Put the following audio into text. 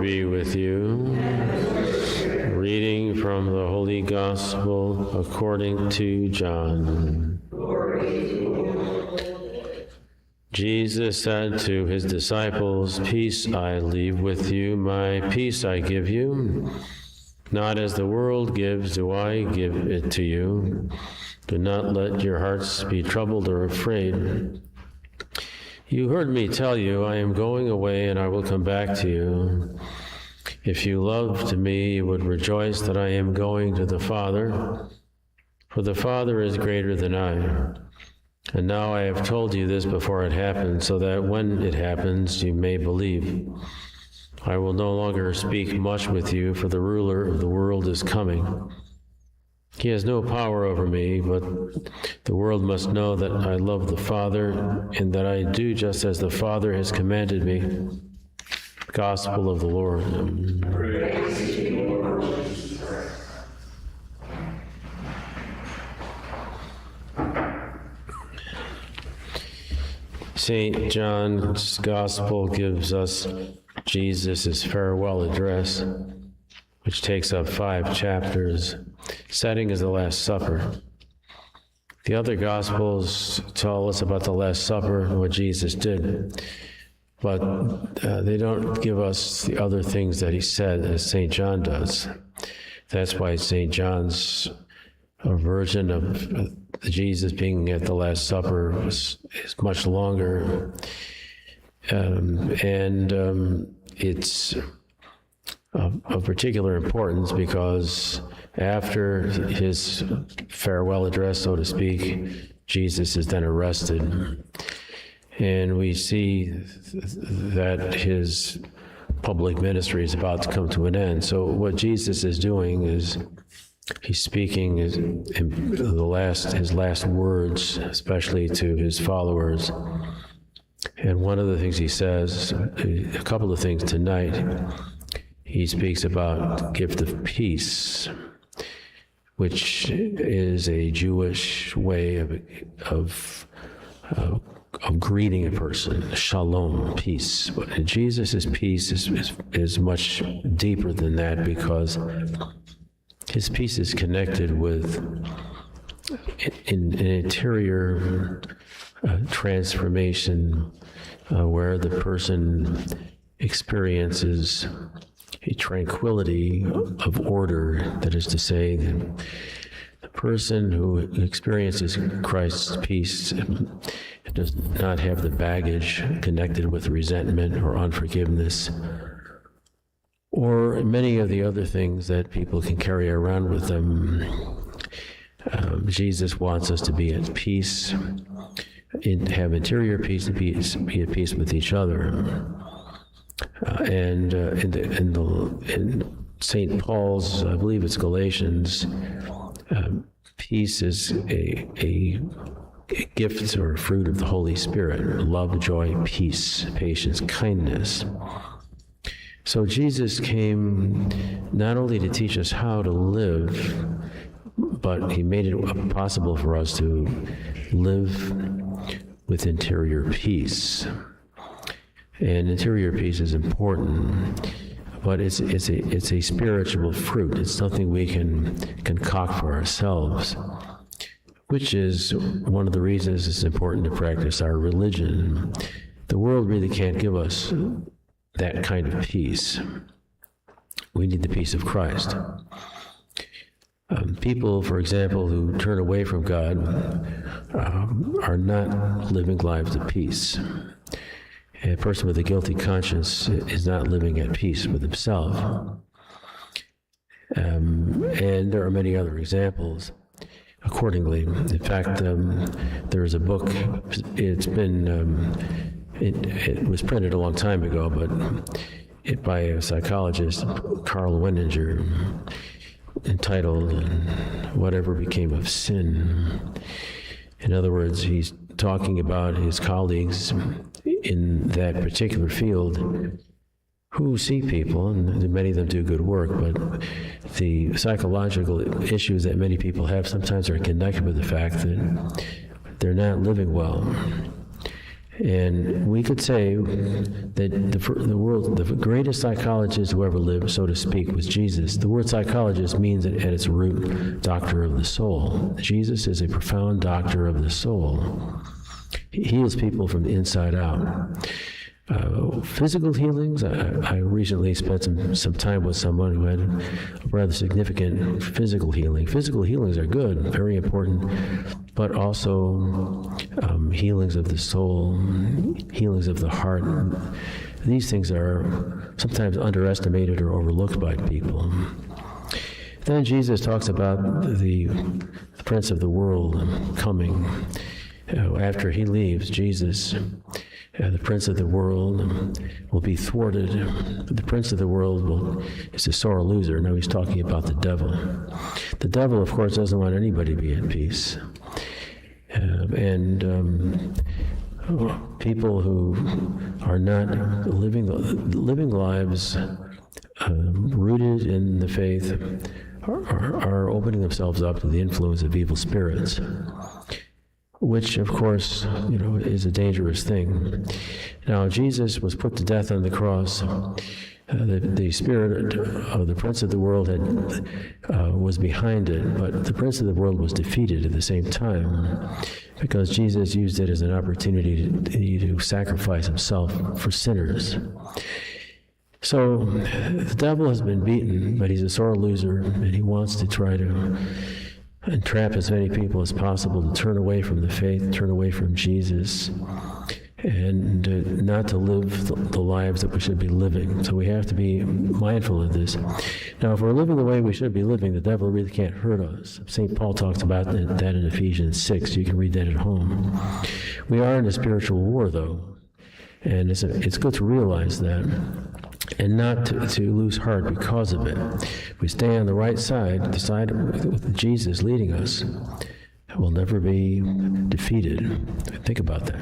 be with you. Reading from the Holy Gospel according to John. Jesus said to his disciples, "Peace I leave with you, my peace I give you. Not as the world gives do I give it to you. Do not let your hearts be troubled or afraid. You heard me tell you, I am going away and I will come back to you. If you loved me, you would rejoice that I am going to the Father, for the Father is greater than I. And now I have told you this before it happens, so that when it happens, you may believe. I will no longer speak much with you, for the ruler of the world is coming. He has no power over me, but the world must know that I love the Father, and that I do just as the Father has commanded me." Gospel of the Lord. Praise to you, Lord. St. John's Gospel gives us Jesus' farewell address, which takes up 5 chapters. Setting is the Last Supper. The other Gospels tell us about the Last Supper and what Jesus did, but they don't give us the other things that he said as St. John does. That's why St. John's version of Jesus being at the Last Supper is much longer, and it's of particular importance because after his farewell address, so to speak, Jesus is then arrested. And we see that his public ministry is about to come to an end. So what Jesus is doing is he's speaking his last words, especially to his followers. And one of the things he says, a couple of things tonight, he speaks about gift of peace, which is a Jewish way of greeting a person, shalom, peace. But Jesus' peace is much deeper than that, because his peace is connected with an interior transformation where the person experiences a tranquility of order. That is to say, the person who experiences Christ's peace does not have the baggage connected with resentment or unforgiveness, or many of the other things that people can carry around with them. Jesus wants us to be at peace, have interior peace, and be at peace with each other. And in St. Paul's, I believe it's Galatians, peace is a gift or a fruit of the Holy Spirit: love, joy, peace, patience, kindness. So Jesus came not only to teach us how to live, but he made it possible for us to live with interior peace. And interior peace is important, but it's a spiritual fruit. It's something we can concoct for ourselves, which is one of the reasons it's important to practice our religion. The world really can't give us that kind of peace. We need the peace of Christ. People, for example, who turn away from God are not living lives of peace. A person with a guilty conscience is not living at peace with himself. And there are many other examples accordingly. In fact, there is a book, it's been, it was printed a long time ago, but by a psychologist, Carl Wenninger, entitled "Whatever Became of Sin." In other words, he's talking about his colleagues in that particular field who see people, and many of them do good work, but the psychological issues that many people have sometimes are connected with the fact that they're not living well. And we could say that the greatest psychologist who ever lived, so to speak, was Jesus. The word psychologist means at its root, doctor of the soul. Jesus is a profound doctor of the soul. He heals people from the inside out. Physical healings, I recently spent some time with someone who had a rather significant physical healing. Physical healings are good, very important, but also healings of the soul, healings of the heart. These things are sometimes underestimated or overlooked by people. Then Jesus talks about the prince of the world coming. After he leaves, Jesus, the prince of the world will be thwarted. The prince of the world is a sore loser. Now he's talking about the devil. The devil, of course, doesn't want anybody to be at peace. People who are not living lives rooted in the faith are opening themselves up to the influence of evil spirits, which, of course, is a dangerous thing. Now, Jesus was put to death on the cross. The spirit of the prince of the world was behind it, but the prince of the world was defeated at the same time because Jesus used it as an opportunity to sacrifice himself for sinners. So the devil has been beaten, but he's a sore loser, and he wants to try to entrap as many people as possible to turn away from the faith, turn away from Jesus, and not to live the lives that we should be living. So we have to be mindful of this. Now, if we're living the way we should be living, the devil really can't hurt us. St. Paul talks about that in Ephesians 6. You can read that at home. We are in a spiritual war, though, and it's good to realize that, and not to lose heart because of it. If we stay on the right side, the side with Jesus leading us, we'll never be defeated. Think about that.